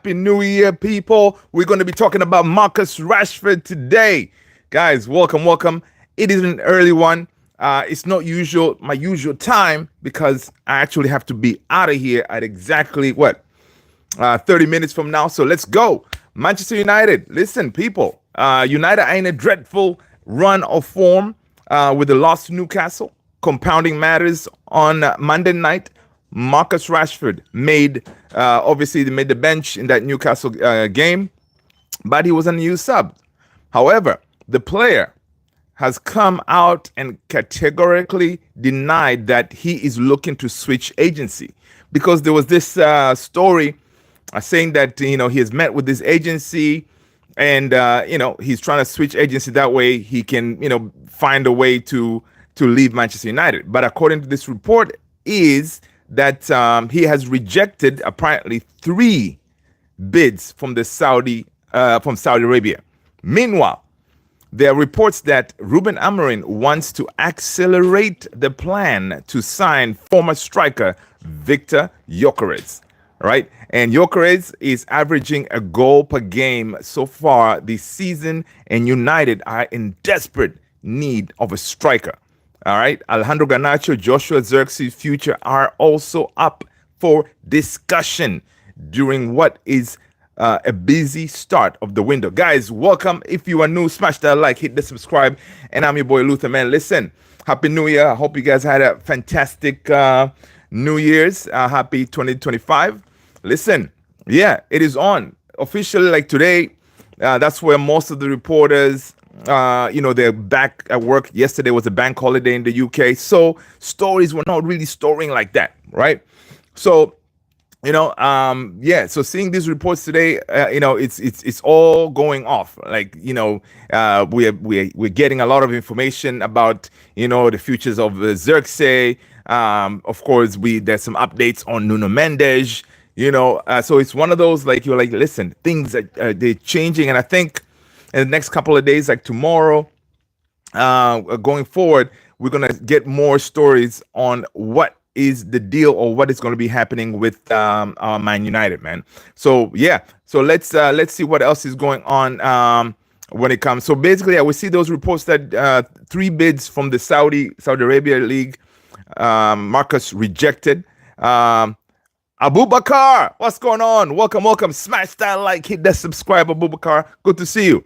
Happy New Year, people. We're going to be talking about Marcus Rashford today. Guys, welcome. It is an early one. It's not my usual time because I actually have to be out of here at exactly 30 minutes from now. So let's go. Manchester United. Listen, people. United are in a dreadful run of form with the loss to Newcastle. Compounding matters on Monday night. Marcus Rashford obviously they made the bench in that Newcastle game, but he was an unused sub. However, the player has come out and categorically denied that he is looking to switch agency, because there was this story saying that he has met with this agency and he's trying to switch agency, that way he can find a way to leave Manchester United. But according to this report is that he has rejected apparently 3 bids from Saudi Arabia. Meanwhile, there are reports that Ruben Amorim wants to accelerate the plan to sign former striker Victor Gyökeres, right? And Gyökeres is averaging a goal per game so far this season, and United are in desperate need of a striker. All right, Alejandro Garnacho, Joshua Zirkzee future are also up for discussion during what is a busy start of the window. Guys, welcome. If you are new, smash that like, hit the subscribe, and I'm your boy Luther, man. Listen, Happy New Year. I hope you guys had a fantastic New Year's. Happy 2025. Listen, yeah, it is on officially. Like today, that's where most of the reporters they're back at work. Yesterday was a bank holiday in the UK, so stories were not really storing like that, right? So so seeing these reports today, it's all going off. Like we're getting a lot of information about the futures of Zirkzee. Of course, there's some updates on Nuno Mendes. So it's one of those, like, you're like, listen, things they're changing, and I think in the next couple of days, like tomorrow, going forward, we're gonna get more stories on what is the deal or what is going to be happening with our Man United, man. So yeah, so let's see what else is going on when it comes. So basically, we see those reports that 3 bids from the Saudi Arabia League, Marcus rejected. Abu Bakar, what's going on? Welcome. Smash that like, hit that subscribe, Abu Bakar. Good to see you.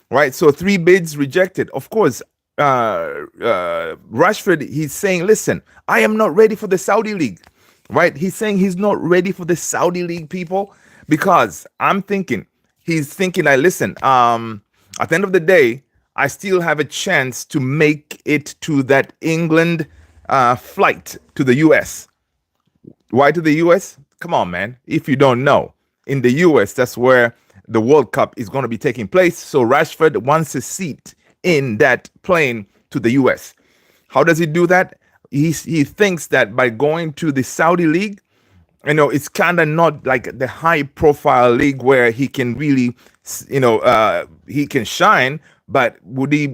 Right, so 3 bids rejected. Of course, Rashford, he's saying, listen, I am not ready for the Saudi League. Right, he's saying he's not ready for the Saudi League, people, because he's thinking, listen, at the end of the day, I still have a chance to make it to that England flight to the US. Why to the US? Come on, man. If you don't know, in the US, that's where the World Cup is going to be taking place. So Rashford wants a seat in that plane to the US. How does he do that? He thinks that by going to the Saudi League, it's kind of not like the high profile league where he can really, he can shine, but would he,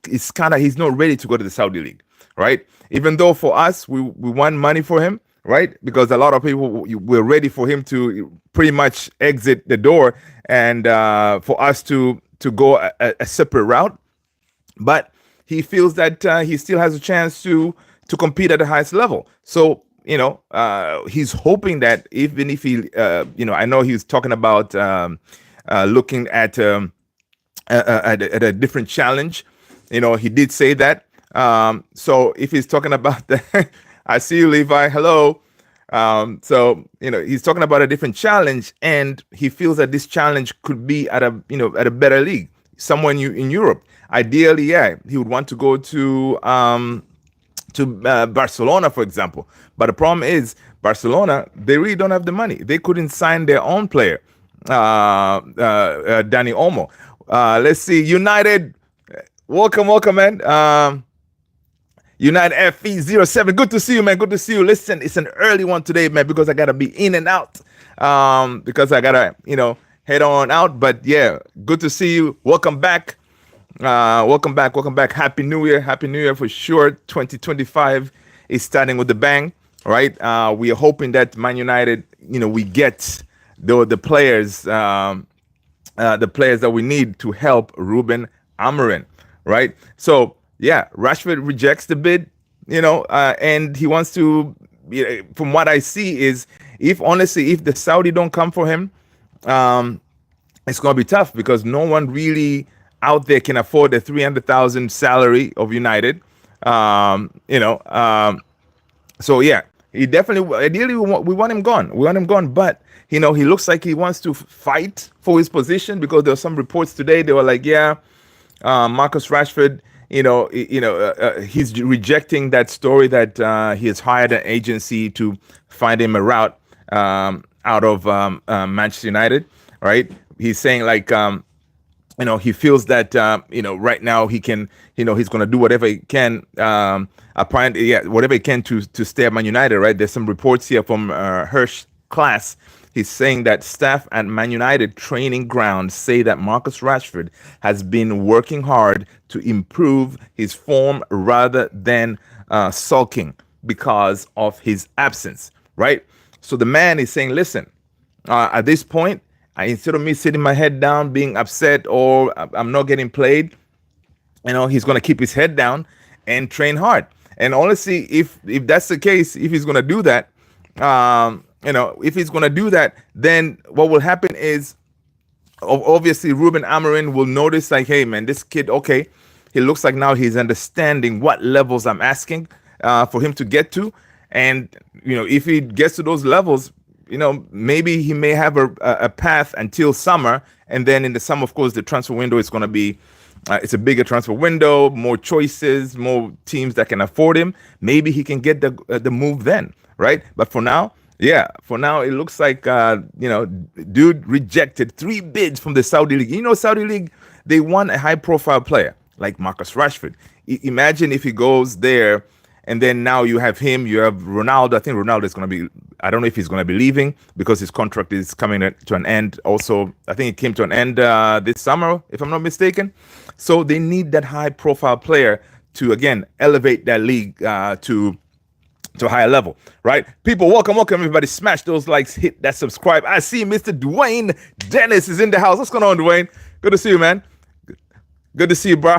it's kind of, he's not ready to go to the Saudi League, right? Even though for us, we want money for him, right? Because a lot of people were ready for him to pretty much exit the door and for us to go a separate route. But he feels that he still has a chance to compete at the highest level. So, he's hoping that even if he, I know he was talking about looking at a different challenge. He did say that. So if he's talking about that, I see you, Levi. Hello. So he's talking about a different challenge, and he feels that this challenge could be at a better league, somewhere in Europe. Ideally, yeah, he would want to go to Barcelona, for example. But the problem is, Barcelona, they really don't have the money. They couldn't sign their own player, Dani Olmo. Let's see, United. Welcome, man. United FE07. Good to see you, man. Good to see you. Listen, it's an early one today, man, because I gotta be in and out. Because I gotta, head on out. But yeah, good to see you. Welcome back. Welcome back. Happy New Year for sure. 2025 is starting with the bang, right? We are hoping that Man United, we get the players. The players that we need to help Ruben Amorim, right? So yeah, Rashford rejects the bid, and he wants to. From what I see, is if honestly, if the Saudi don't come for him, um, it's gonna be tough because no one really out there can afford the 300,000 salary of United. Um, you know, um, so yeah, he definitely. Ideally, we want him gone. We want him gone, but he looks like he wants to fight for his position because there were some reports today. They were like, yeah, Marcus Rashford. He's rejecting that story that he has hired an agency to find him a route out of Manchester United. Right? He's saying like. He feels that right now he can, he's going to do whatever he can, apparently, yeah, whatever he can to stay at Man United. Right? There's some reports here from Hirsch Class. He's saying that staff at Man United training ground say that Marcus Rashford has been working hard to improve his form rather than sulking because of his absence. Right? So the man is saying, listen, at this point, instead of me sitting my head down, being upset, or I'm not getting played, he's going to keep his head down and train hard. And honestly, if that's the case, if he's going to do that, if he's going to do that, then what will happen is obviously Ruben Amorim will notice like, hey man, this kid, okay, he looks like now he's understanding what levels I'm asking for him to get to. And, if he gets to those levels, maybe he may have a path until summer. And then in the summer, of course, the transfer window is going to be, it's a bigger transfer window, more choices, more teams that can afford him. Maybe he can get the move then, right? But for now, it looks like, dude rejected 3 bids from the Saudi League. Saudi League, they want a high profile player like Marcus Rashford. Imagine if he goes there. And then now you have him, you have Ronaldo. I think Ronaldo is going to be, I don't know if he's going to be leaving because his contract is coming to an end. Also, I think it came to an end this summer, if I'm not mistaken. So they need that high profile player to, again, elevate that league to a higher level, right? People, welcome, everybody. Smash those likes, hit that subscribe. I see Mr. Dwayne Dennis is in the house. What's going on, Dwayne? Good to see you, man. Good to see you, bro.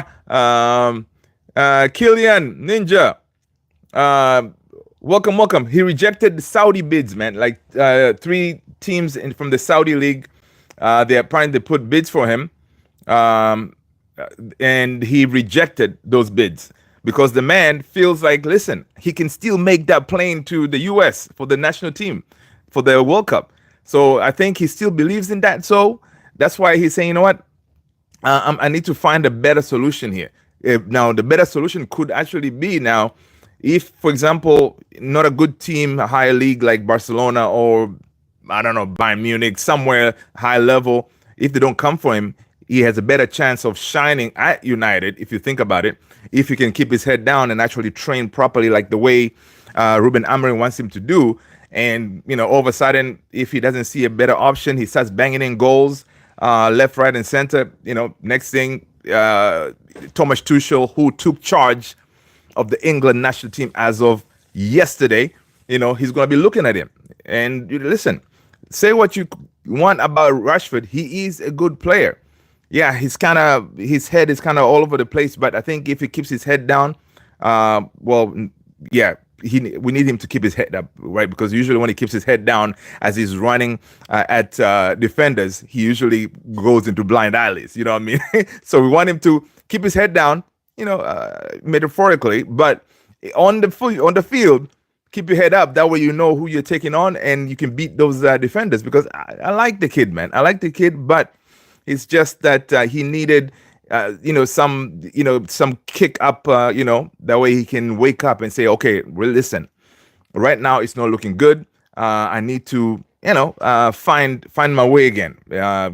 Killian Ninja. Welcome. He rejected the Saudi bids, man. Like 3 teams from the Saudi league, they apparently put bids for him, and he rejected those bids because the man feels like, listen, he can still make that plane to the U.S. for the national team for the World Cup. So I think he still believes in that. So that's why he's saying, you know what, I need to find a better solution here. Now the better solution could actually be now. If, for example, not a good team, a higher league like Barcelona or, I don't know, Bayern Munich, somewhere high level, if they don't come for him, he has a better chance of shining at United, if you think about it, if he can keep his head down and actually train properly like the way Ruben Amorim wants him to do. And, all of a sudden, if he doesn't see a better option, he starts banging in goals left, right, and center. Next thing, Thomas Tuchel, who took charge of the England national team as of yesterday, he's going to be looking at him. And listen, say what you want about Rashford. He is a good player. Yeah, his head is kind of all over the place. But I think if he keeps his head down, we need him to keep his head up, right? Because usually when he keeps his head down as he's running at defenders, he usually goes into blind alleys. You know what I mean? So we want him to keep his head down, metaphorically, but on the field, keep your head up. That way you know who you're taking on and you can beat those defenders. Because I like the kid, man. I like the kid, but it's just that he needed, some kick up, that way he can wake up and say, okay, well, listen, right now it's not looking good. I need to, find my way again,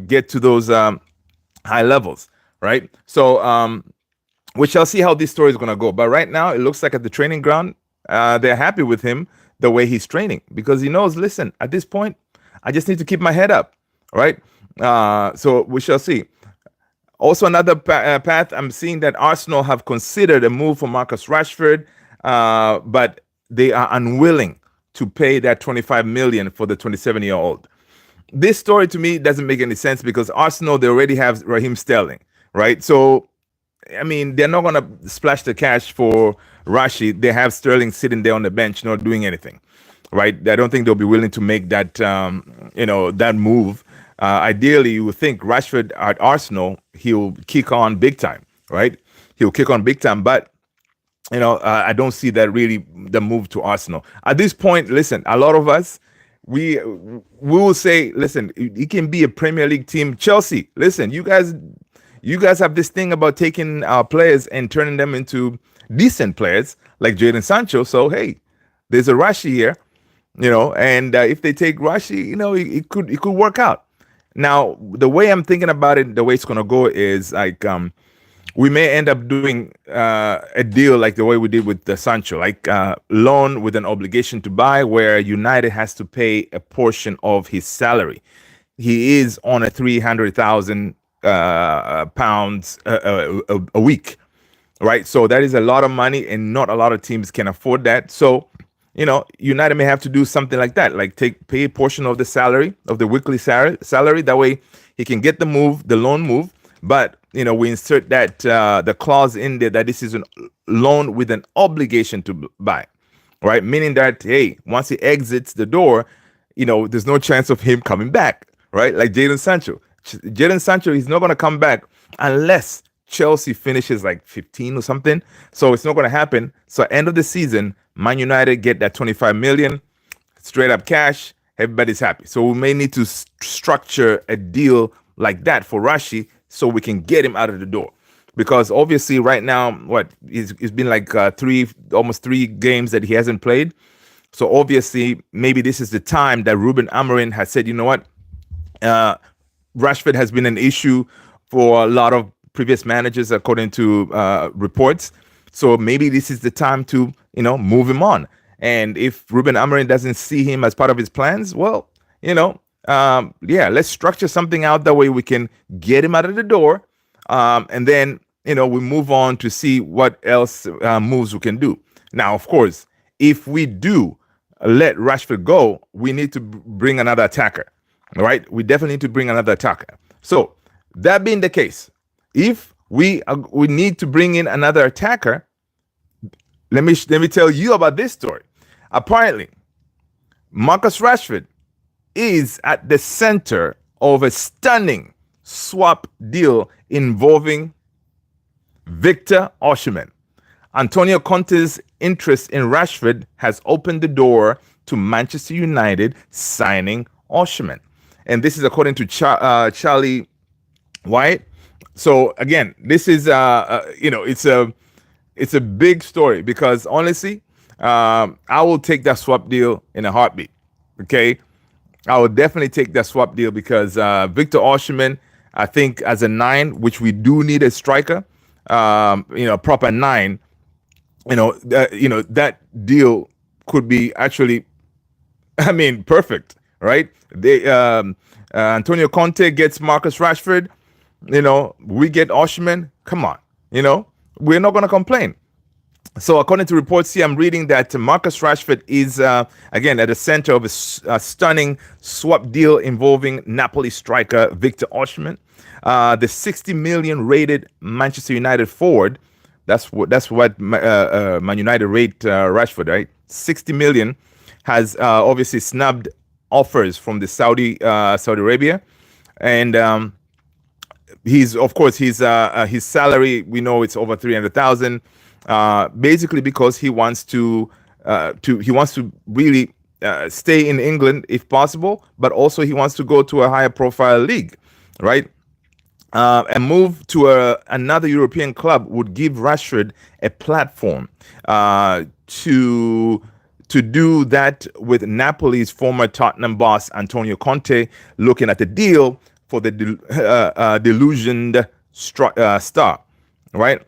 get to those high levels, right? So, we shall see how this story is going to go. But right now, it looks like at the training ground, they're happy with him the way he's training because he knows, listen, at this point, I just need to keep my head up, right? So we shall see. Also, another path, I'm seeing that Arsenal have considered a move for Marcus Rashford, but they are unwilling to pay that 25 million for the 27-year-old. this story to me doesn't make any sense because Arsenal, they already have Raheem Sterling, right? So I mean, they're not going to splash the cash for Rashi. They have Sterling sitting there on the bench, not doing anything, right? I don't think they'll be willing to make that, that move. Ideally, you would think Rashford at Arsenal, he'll kick on big time, right? He'll kick on big time, but I don't see that really the move to Arsenal at this point. Listen, a lot of us, we will say, listen, it can be a Premier League team. Chelsea, listen, you guys have this thing about taking our players and turning them into decent players like Jadon Sancho. So hey, there's a Rashi here, and if they take Rashi, it could work out. Now, the way I'm thinking about it, the way it's gonna go is like we may end up doing a deal like the way we did with the Sancho, like loan with an obligation to buy, where United has to pay a portion of his salary. He is on a 300,000 pounds a week, right? So that is a lot of money, and not a lot of teams can afford that. So United may have to do something like that, like pay a portion of the salary, of the weekly salary. That way he can get the loan move. But we insert that the clause in there that this is a loan with an obligation to buy, right? Meaning that, hey, once he exits the door, there's no chance of him coming back, right? Like Jadon Sancho. Jadon Sancho is not going to come back unless Chelsea finishes like 15 or something. So it's not going to happen. So end of the season, Man United get that 25 million straight up cash. Everybody's happy. So we may need to structure a deal like that for Rashi so we can get him out of the door. Because obviously right now, it's been like almost three games that he hasn't played. So obviously maybe this is the time that Ruben Amorim has said, you know what, Rashford has been an issue for a lot of previous managers, according to reports. So maybe this is the time to, move him on. And if Ruben Amorim doesn't see him as part of his plans, well, let's structure something out that way we can get him out of the door. And then, we move on to see what else moves we can do. Now, of course, if we do let Rashford go, we need to bring another attacker. All right, we definitely need to bring another attacker. So that being the case, if we need to bring in another attacker, let me tell you about this story. Apparently, Marcus Rashford is at the center of a stunning swap deal involving Victor Osimhen. Antonio Conte's interest in Rashford has opened the door to Manchester United signing Osimhen. And this is according to Charlie White. So again, this is it's a big story because honestly, I will take that swap deal in a heartbeat. Okay, I will definitely take that swap deal because Victor Osimhen, I think as a 9, which we do need a striker, proper 9. That deal could be actually, perfect. Right? Antonio Conte gets Marcus Rashford. We get Osimhen. Come on. We're not going to complain. So according to reports here, I'm reading that Marcus Rashford is, again, at the center of a stunning swap deal involving Napoli striker Victor Osimhen. The 60 million rated Manchester United forward, that's what Man United rate Rashford, right? 60 million has obviously snubbed offers from the Saudi Arabia, and his salary, we know it's over 300,000, basically because he wants to really stay in England if possible, but also he wants to go to a higher profile league, right? A move to another European club would give Rashford a platform to do that with Napoli's former Tottenham boss Antonio Conte looking at the deal for the delusioned star, right?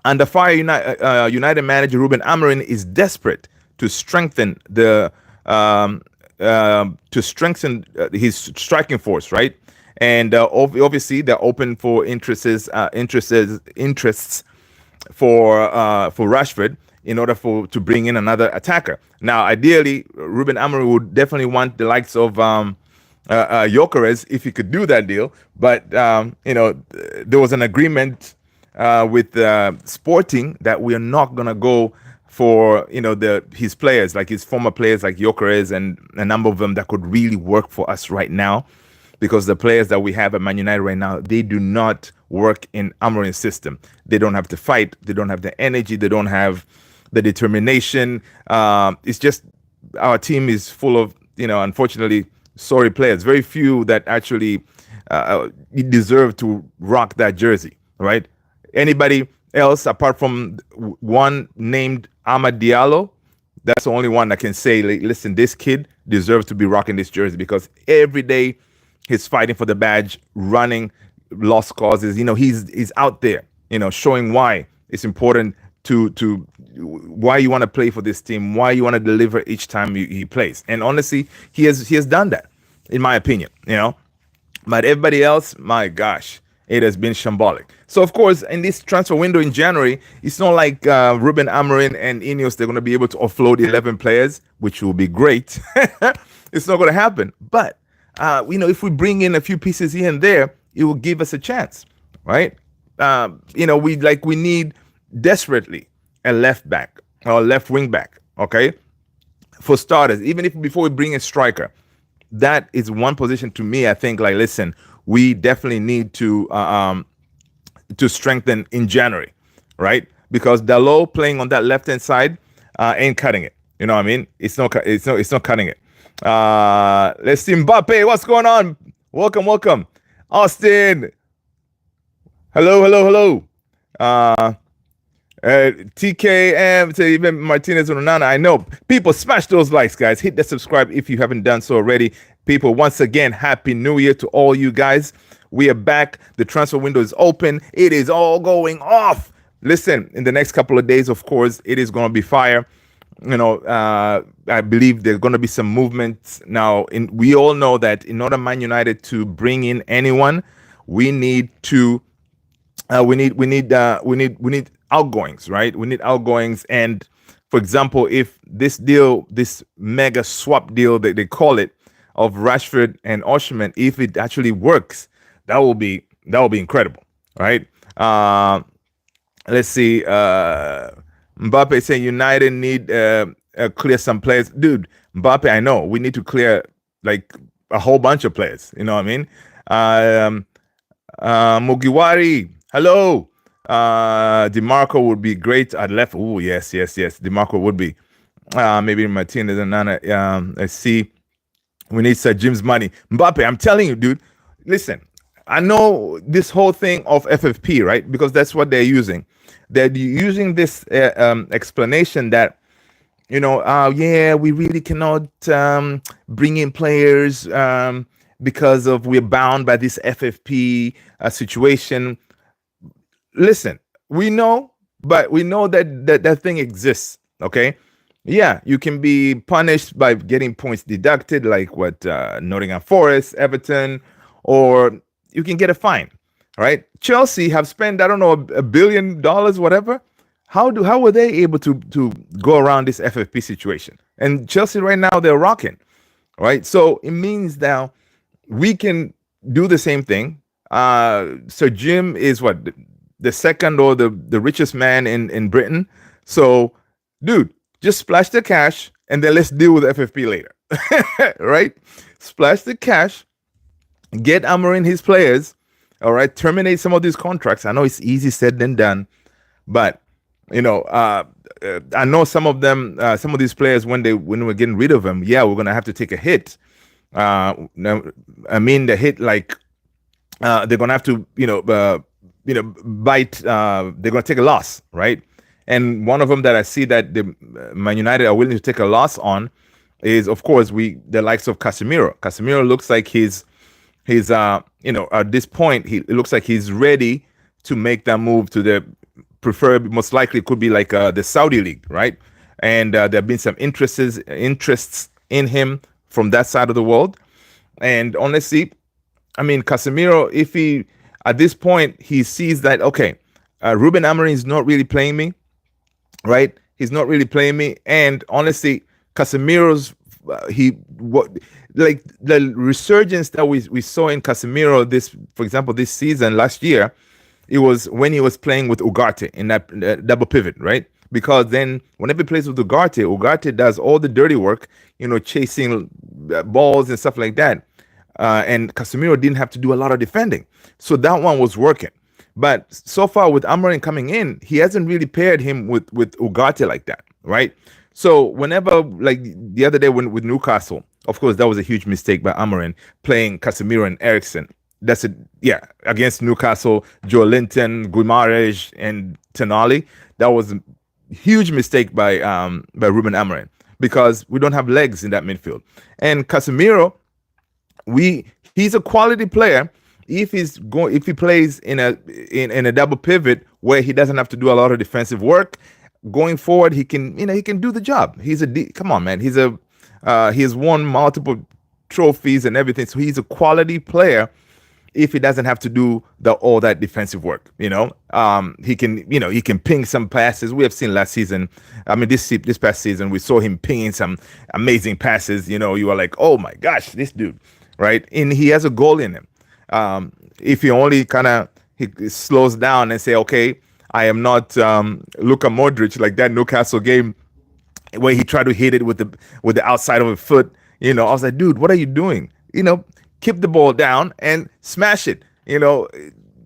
And the Fire United manager Ruben Amorim is desperate to strengthen his striking force, right? And obviously they're open for interests for Rashford in order to bring in another attacker. Now, ideally, Ruben Amorim would definitely want the likes of Gyökeres if he could do that deal. But there was an agreement with Sporting that we are not gonna go for his players, like his former players like Gyökeres and a number of them that could really work for us right now, because the players that we have at Man United right now, they do not work in Amorim's system. They don't have to fight. They don't have the energy. They don't have the determination. It's just our team is full of, unfortunately, sorry players. Very few that actually deserve to rock that jersey, right? Anybody else apart from one named Amad Diallo, that's the only one that can say, like, listen, this kid deserves to be rocking this jersey, because every day he's fighting for the badge, running lost causes. He's out there, showing why it's important to why you want to play for this team, why you want to deliver each time he plays. And honestly, he has done that, in my opinion. But everybody else, my gosh, it has been shambolic. So, of course, in this transfer window in January, it's not like Ruben Amorim and Ineos, they're going to be able to offload 11 players, which will be great. It's not going to happen. But, if we bring in a few pieces here and there, it will give us a chance, right? We need desperately a left back or left wing back, okay? For starters, even if before we bring a striker, that is one position to me. I think, like, listen, we definitely need to strengthen in January, right? Because Dalot playing on that left hand side ain't cutting it. You know what I mean? It's not cutting it. Let's see Mbappe. What's going on? Welcome, Austin. Hello. TKM to even Martinez and Onana. I know people, smash those likes, guys. Hit the subscribe if you haven't done so already. People, once again, happy new year to all you guys. We are back. The transfer window is open. It is all going off. Listen, in the next couple of days, of course, it is going to be fire. I believe there's going to be some movement now. We all know that in order Man United to bring in anyone, we need to we need outgoings, right? We need outgoings. And for example, if this deal, this mega swap deal that they call it, of Rashford and Osimhen, if it actually works, that will be incredible, right? Let's see. Mbappe saying United need clear some players. Dude, Mbappe, I know we need to clear like a whole bunch of players. You know what I mean? Mugiwari, hello. DeMarco would be great at left. Oh, yes. DeMarco would be. Maybe Martinez and Nana. Let's see. We need Sir Jim's money. Mbappe, I'm telling you, dude. Listen, I know this whole thing of FFP, right? Because that's what they're using. They're using this explanation that, we really cannot bring in players because we're bound by this FFP situation. Listen, we know that thing exists, okay? Yeah, you can be punished by getting points deducted, like what Nottingham Forest, Everton, or you can get a fine, right? Chelsea have spent, I don't know, $1 billion, whatever. How were they able to go around this FFP situation? And Chelsea right now, they're rocking, right? So it means now we can do the same thing. Sir Jim is what, the second or the richest man in Britain. So, dude, just splash the cash and then let's deal with FFP later, right? Splash the cash, get Amorim his players, all right? Terminate some of these contracts. I know it's easy said than done, but I know some of them, some of these players, when we're getting rid of them, yeah, we're gonna have to take a hit. I mean, the hit, like they're gonna have to, bite. They're gonna take a loss, right? And one of them that I see that the Man United are willing to take a loss on is, of course, the likes of Casemiro. Casemiro looks like he's at this point, it looks like he's ready to make that move to the preferred, most likely could be like the Saudi league, right? And there have been some interests in him from that side of the world. And honestly, I mean, Casemiro, if he, at this point, he sees that, okay, Ruben Amorim is not really playing me, right? He's not really playing me. And honestly, Casemiro's, like the resurgence that we saw in Casemiro this, for example, this season last year, it was when he was playing with Ugarte in that double pivot, right? Because then whenever he plays with Ugarte, Ugarte does all the dirty work, chasing balls and stuff like that. And Casemiro didn't have to do a lot of defending. So that one was working. But so far with Amorim coming in, he hasn't really paired him with Ugarte like that, right? So whenever, like the other day with Newcastle, of course, that was a huge mistake by Amorim playing Casemiro and Eriksen. That's it. Yeah, against Newcastle, Joe Linton, Guimaraes, and Tonali. That was a huge mistake by Ruben Amorim because we don't have legs in that midfield. And Casemiro, he's a quality player if he plays in a double pivot where he doesn't have to do a lot of defensive work. Going forward, he can do the job. Come on, man. He has won multiple trophies and everything, so he's a quality player. If he doesn't have to do all that defensive work, he can ping some passes. We have seen last season. I mean, this past season, we saw him pinging some amazing passes. You are like, oh my gosh, this dude, right? And he has a goal in him. If he only he slows down and say, okay, I am not Luka Modric like that Newcastle game where he tried to hit it with the outside of a foot. I was like, dude, what are you doing? Keep the ball down and smash it.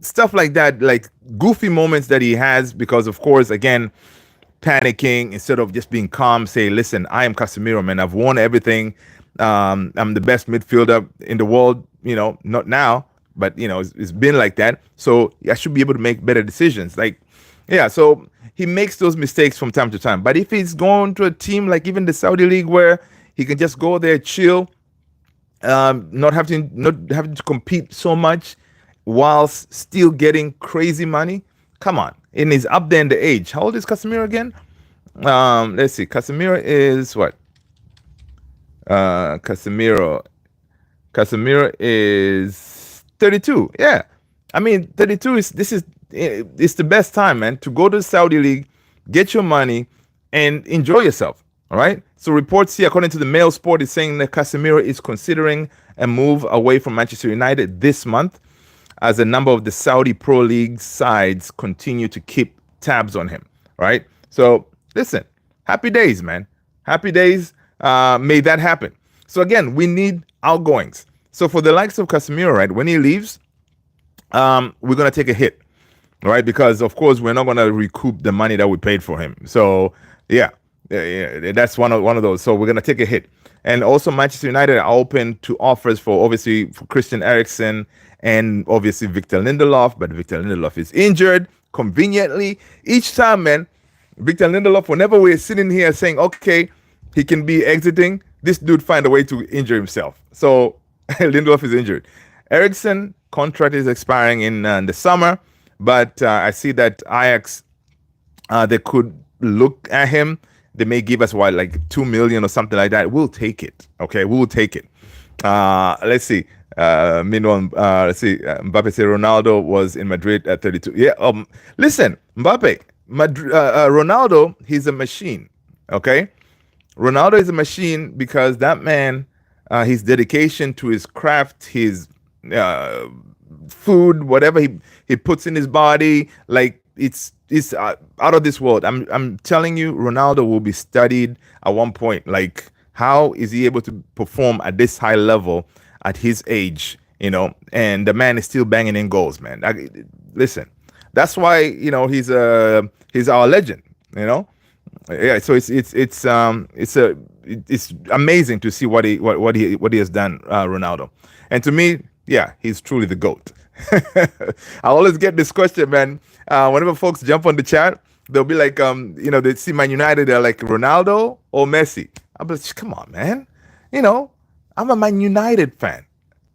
Stuff like that, like goofy moments that he has because, of course, again, panicking instead of just being calm. Say, listen, I am Casemiro, man. I've won everything. I'm the best midfielder in the world. Not now, but it's been like that. So I should be able to make better decisions. So he makes those mistakes from time to time. But if he's going to a team like even the Saudi League where he can just go there, chill, not having to compete so much whilst still getting crazy money. Come on. And he's up there in the age. How old is Casemiro again? Let's see. Casemiro is what? Casemiro is 32. Yeah. I mean, 32 it's the best time, man, to go to the Saudi League, get your money, and enjoy yourself. All right. So reports here, according to the Mail Sport, is saying that Casemiro is considering a move away from Manchester United this month as a number of the Saudi Pro League sides continue to keep tabs on him. Right. So listen, happy days, man. Happy days. May that happen. So again, we need outgoings. So for the likes of Casemiro, right, when he leaves, we're going to take a hit. Right. Because, of course, we're not going to recoup the money that we paid for him. So, yeah. That's one of those. So we're gonna take a hit. And also Manchester United are open to offers for Christian Eriksen and obviously Victor Lindelof, but Victor Lindelof is injured conveniently. Each time, man, Victor Lindelof, whenever we're sitting here saying, okay, he can be exiting, this dude find a way to injure himself. So Lindelof is injured. Eriksen contract is expiring in the summer, but I see that Ajax, they could look at him. They may give us like 2 million or something like that. We'll take it. Okay, we will take it. Let's see. Meanwhile, let's see. Mbappe said Ronaldo was in Madrid at 32. Yeah. Listen, Mbappe, Ronaldo, he's a machine. Okay, Ronaldo is a machine because that man, his dedication to his craft, his food, whatever he puts in his body, like it's out of this world. I'm telling you, Ronaldo will be studied at one point. Like, how is he able to perform at this high level at his age? And the man is still banging in goals, man. Listen, that's why he's our legend. Yeah. So it's amazing to see what he has done, Ronaldo. And to me, yeah, he's truly the GOAT. I always get this question, man. Whenever folks jump on the chat, they'll be like, they see Man United, they're like Ronaldo or Messi. I'm like, come on, man. I'm a Man United fan.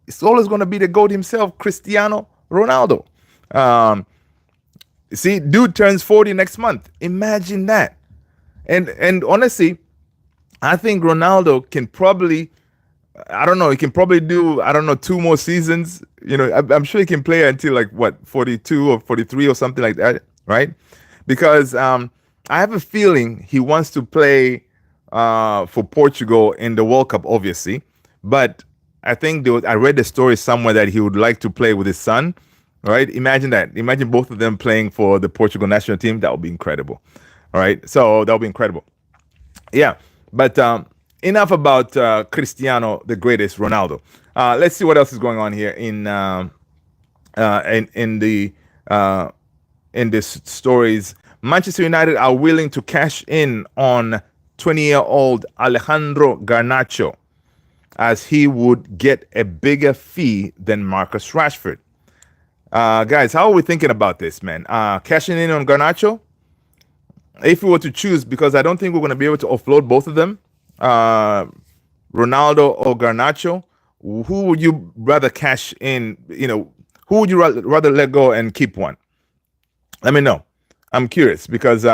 It's always going to be the GOAT himself, Cristiano Ronaldo. See, dude turns 40 next month. Imagine that. And honestly, I think Ronaldo can probably, he can probably do, 2 more seasons. I'm sure he can play until 42 or 43 or something like that, right? Because I have a feeling he wants to play for Portugal in the World Cup, obviously. But I think I read the story somewhere that he would like to play with his son. Right? Imagine that. Imagine both of them playing for the Portugal national team. That would be incredible. All right. So that would be incredible. Yeah. But enough about Cristiano, the greatest, Ronaldo. Let's see what else is going on here in the in these stories. Manchester United are willing to cash in on 20-year-old Alejandro Garnacho, as he would get a bigger fee than Marcus Rashford. Guys, how are we thinking about this, man? Cashing in on Garnacho? If we were to choose, because I don't think we're going to be able to offload both of them, Ronaldo or Garnacho, who would you rather cash in? Who would you rather let go and keep one? Let me know. I'm curious because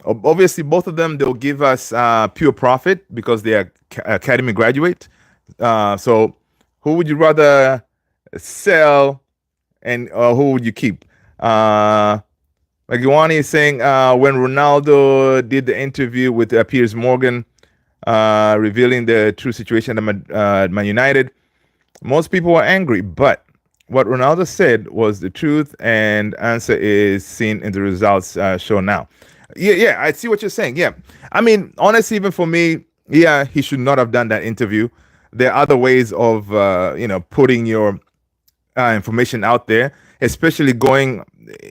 obviously both of them, they'll give us pure profit because they are academy graduate. So who would you rather sell and who would you keep? Magiwani is saying when Ronaldo did the interview with Piers Morgan, revealing the true situation at Man United, most people were angry, but what Ronaldo said was the truth, and answer is seen in the results shown now. Yeah, I see what you're saying. Yeah, I mean, honestly, even for me, yeah, he should not have done that interview. There are other ways of, putting your information out there, especially going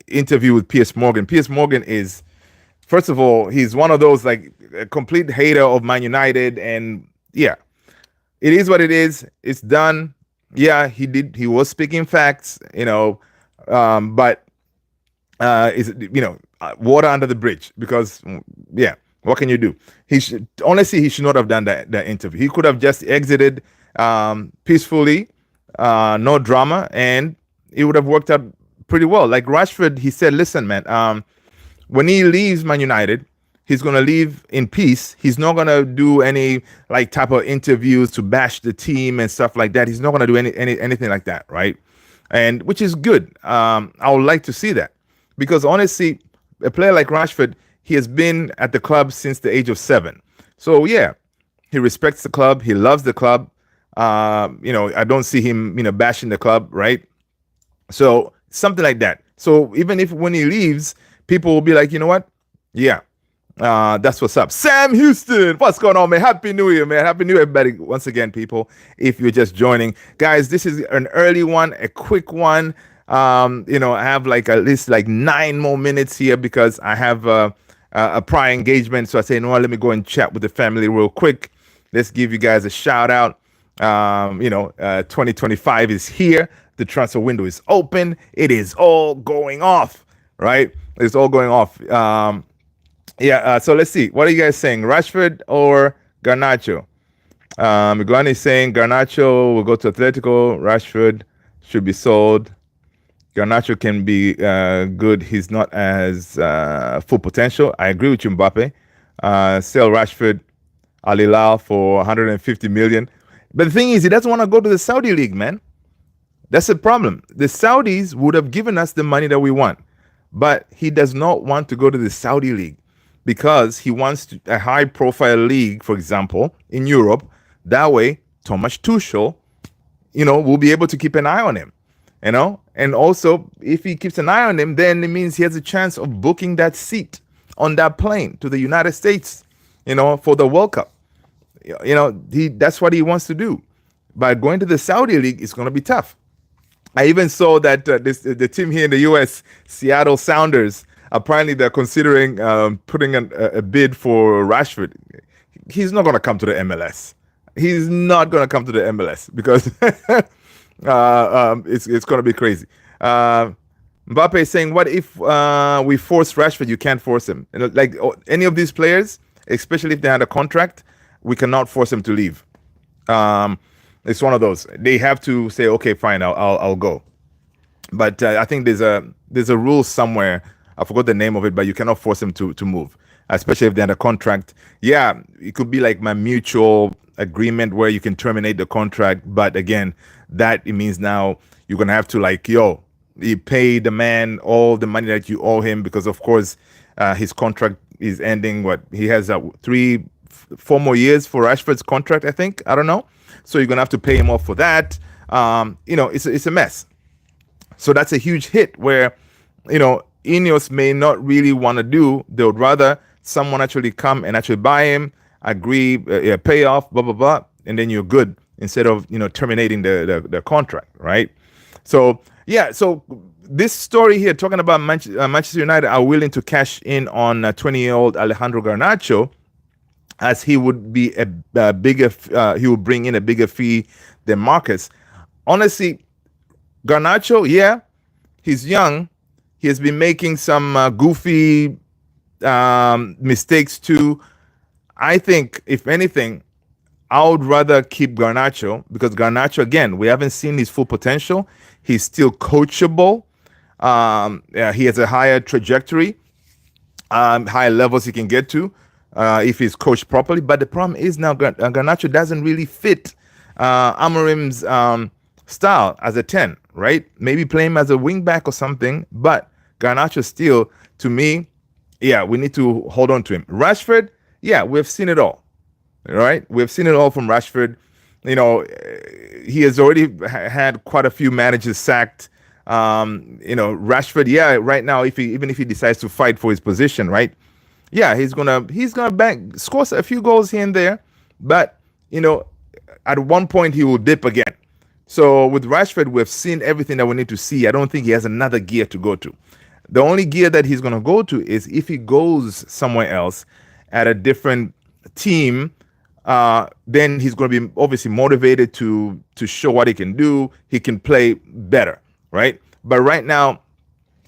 interview with Piers Morgan. Piers Morgan is, first of all, he's one of those like a complete hater of Man United, and yeah, it is what it is. It's done. Yeah, he was speaking facts, but is water under the bridge because yeah, what can you do? He should not have done that interview. He could have just exited peacefully, no drama, and it would have worked out pretty well. Like Rashford, he said, listen, man, when he leaves Man United, he's going to leave in peace. He's not going to do any like type of interviews to bash the team and stuff like that. He's not going to do anything like that, right? And which is good. I would like to see that because honestly, a player like Rashford, he has been at the club since the age of 7. So yeah, he respects the club. He loves the club. I don't see him, bashing the club, right? So something like that. So even if when he leaves, people will be like, you know what? Yeah. That's what's up. Sam Houston, what's going on, man? Happy New Year, man. Happy New Year, everybody. Once again, people, if you're just joining. Guys, this is an early one, a quick one. I have like at least like 9 more minutes here because I have a prior engagement. So I say, let me go and chat with the family real quick. Let's give you guys a shout out. 2025 is here. The transfer window is open. It is all going off, right? It's all going off. So let's see. What are you guys saying? Rashford or Garnacho? Miguel is saying Garnacho will go to Atletico. Rashford should be sold. Garnacho can be good. He's not as full potential. I agree with you, Mbappe. Sell Rashford, Al Hilal for 150 million. But the thing is, he doesn't want to go to the Saudi League, man. That's the problem. The Saudis would have given us the money that we want. But he does not want to go to the Saudi League because he wants a high-profile league, for example, in Europe. That way, Thomas Tuchel, will be able to keep an eye on him, And also, if he keeps an eye on him, then it means he has a chance of booking that seat on that plane to the United States, for the World Cup. That's what he wants to do. But going to the Saudi League is going to be tough. I even saw that the team here in the U.S., Seattle Sounders, apparently they're considering putting a bid for Rashford. He's not going to come to the MLS. He's not going to come to the MLS because it's going to be crazy. Mbappe is saying, what if we force Rashford? You can't force him. Like any of these players, especially if they had a contract, we cannot force them to leave. It's one of those. They have to say, okay, fine, I'll go. But I think there's a rule somewhere. I forgot the name of it, but you cannot force them to move, especially if they're under contract. Yeah, it could be like my mutual agreement where you can terminate the contract. But again, it means now you're going to have to you pay the man all the money that you owe him because, of course, his contract is ending. He has 3 4 more years for Rashford's contract, I think. I don't know. So you're gonna have to pay him off for that. It's a mess. So that's a huge hit where, Ineos may not really want to do. They would rather someone actually come and actually buy him, agree, pay off, blah, blah, blah, and then you're good instead of, terminating the contract, right? So, yeah, so this story here talking about Manchester United are willing to cash in on 20-year-old Alejandro Garnacho, as he would be a bigger, he would bring in a bigger fee than Marcus. Honestly, Garnacho, yeah, he's young. He has been making some goofy mistakes too. I think, if anything, I would rather keep Garnacho, because Garnacho, again, we haven't seen his full potential. He's still coachable. He has a higher trajectory, higher levels he can get to if he's coached properly. But the problem is now Garnacho doesn't really fit Amorim's style as a 10, right? Maybe play him as a wing back or something, but Garnacho still, to me, yeah, we need to hold on to him. Rashford, yeah, we've seen it all, right? We've seen it all from Rashford. He has already had quite a few managers sacked. Rashford, yeah, right now, even if he decides to fight for his position, right? Yeah, he's gonna score a few goals here and there, but at one point he will dip again. So with Rashford, we've seen everything that we need to see. I don't think he has another gear to go to. The only gear that he's going to go to is if he goes somewhere else at a different team, then he's going to be obviously motivated to show what he can do. He can play better, right? But right now,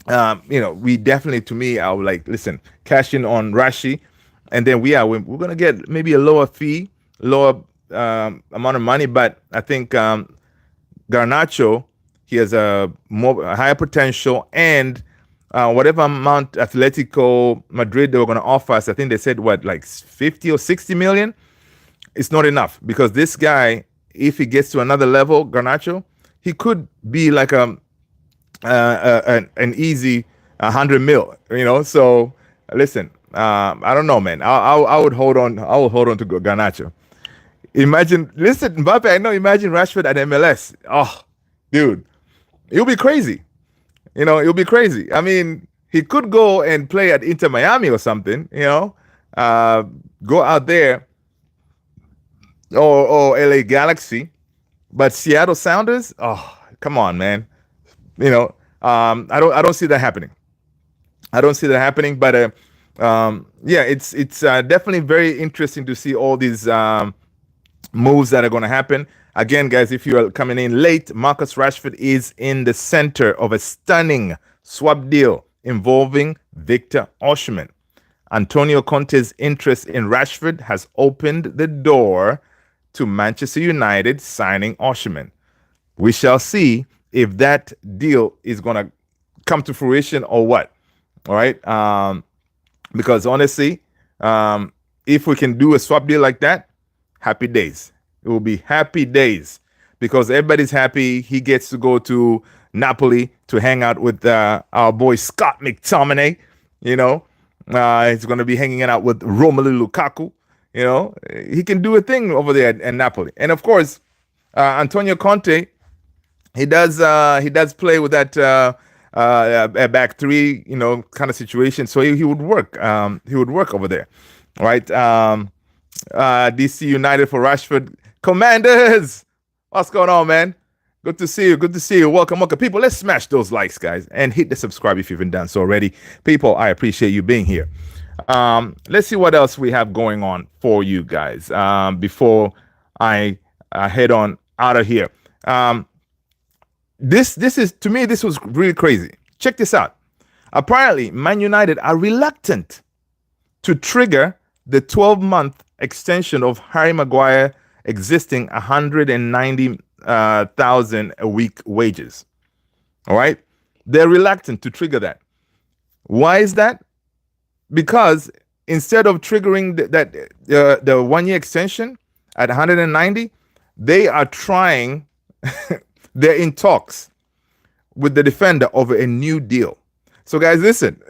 we definitely, to me, I would like, listen, cash in on Rashi, and then we're going to get maybe a lower fee, lower amount of money, but I think Garnacho, he has a higher potential, and whatever amount Atletico Madrid they were going to offer us, I think they said like 50 or 60 million. It's not enough, because this guy, if he gets to another level, Garnacho, he could be like an easy 100 mil. So listen, I don't know, man. I would hold on. I will hold on to Garnacho. Imagine Rashford at MLS. Oh, dude, it'll be crazy. It'll be crazy. I mean, he could go and play at Inter Miami or something, go out there, or LA Galaxy, but Seattle Sounders, oh, come on, man. I don't see that happening. But it's definitely very interesting to see all these moves that are going to happen. Again, guys, if you are coming in late, Marcus Rashford is in the center of a stunning swap deal involving Victor Osimhen. Antonio Conte's interest in Rashford has opened the door to Manchester United signing Osimhen. We shall see if that deal is going to come to fruition or what. All right? Because honestly, if we can do a swap deal like that, happy days. It will be happy days, because everybody's happy. He gets to go to Napoli to hang out with our boy Scott McTominay. He's going to be hanging out with Romelu Lukaku. He can do a thing over there at Napoli. And of course, Antonio Conte, he does play with that back three, kind of situation. So he would work. He would work over there, right? DC United for Rashford. Commanders, what's going on, man? Good to see you. Welcome. People, let's smash those likes, guys, and hit the subscribe if you haven't done so already. People, I appreciate you being here. Let's see what else we have going on for you guys before I head on out of here. This is, to me, this was really crazy. Check this out. Apparently, Man United are reluctant to trigger the 12-month extension of Harry Maguire existing 190,000 a week wages. All right? They're reluctant to trigger that. Why is that? Because instead of triggering the 1 year extension at 190, they are trying, they're in talks with the defender over a new deal. So guys, listen,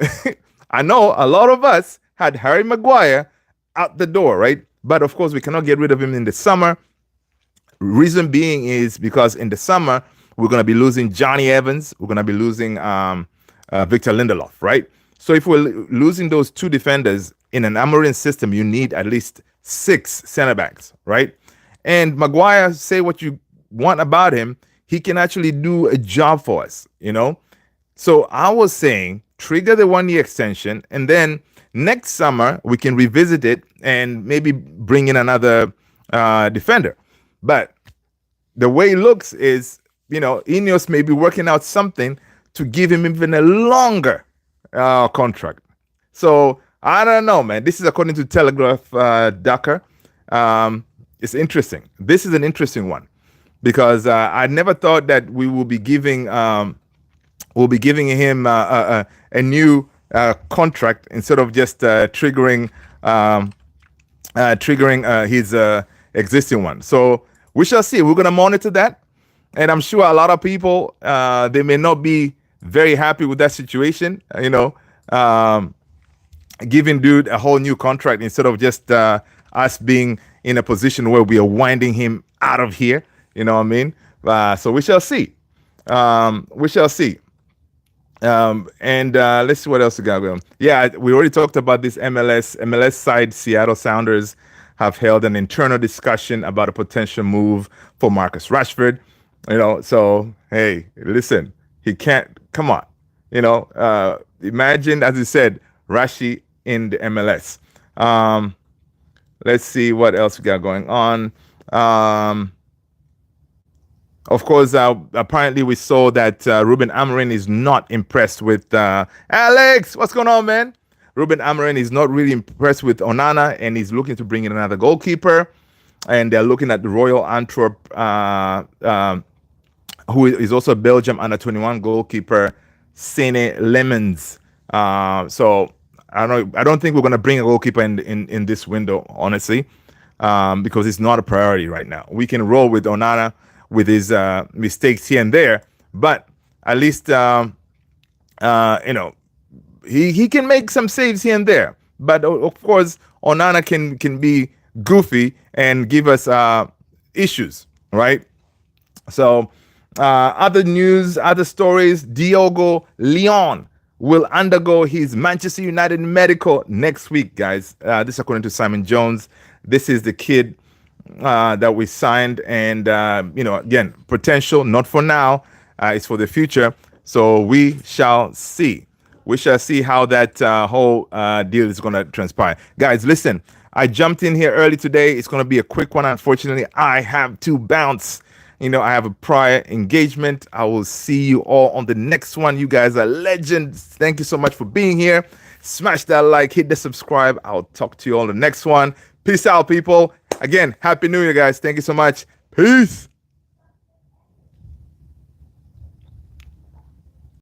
I know a lot of us had Harry Maguire out the door, right? But of course, we cannot get rid of him in the summer. Reason being is because in the summer we're going to be losing Johnny Evans, we're going to be losing Victor Lindelof, right? So if we're losing those two defenders in an Amorim system, you need at least 6 center backs, right? And Maguire, say what you want about him, he can actually do a job for us, you know? So I was saying trigger the 1-year extension, and then next summer we can revisit it and maybe bring in another defender. But the way it looks is, you know, Ineos may be working out something to give him even a longer contract. So I don't know, man. This is according to Telegraph Dakar. It's interesting. This is an interesting one because I never thought that we will be giving him a new contract instead of just triggering his existing one. So we shall see. We're going to monitor that. And I'm sure a lot of people, they may not be very happy with that situation, you know, giving dude a whole new contract instead of just us being in a position where we are winding him out of here. You know what I mean? So we shall see. We shall see. And let's see what else we got going. Yeah, we already talked about this MLS side. Seattle Sounders have held an internal discussion about a potential move for Marcus Rashford. You know, so hey, listen, he can't. Come on, you know. Imagine, as you said, Rashi in the MLS. Let's see what else we got going on. Of course, apparently we saw that Ruben Amorim is not impressed with Alex. What's going on, man? Ruben Amorim is not really impressed with Onana, and he's looking to bring in another goalkeeper. And they're looking at the Royal Antwerp, who is also Belgium under-21 goalkeeper, Sene Lemons. So I don't think we're going to bring a goalkeeper in this window, honestly, because it's not a priority right now. We can roll with Onana with his mistakes here and there, but at least you know, he can make some saves here and there. But of course, Onana can be goofy and give us issues, right? So other news, other stories: Diogo Leon will undergo his Manchester United medical next week, guys. This according to Simon Jones. This is the kid that we signed, and you know, again, potential, not for now, it's for the future. So we shall see. We shall see how that whole deal is going to transpire. Guys, listen, I jumped in here early today. It's going to be a quick one. Unfortunately, I have to bounce. You know, I have a prior engagement. I will see you all on the next one. You guys are legends. Thank you so much for being here. Smash that like, hit the subscribe. I'll talk to you on the next one. Peace out, people. Again, Happy New Year, guys. Thank you so much. Peace.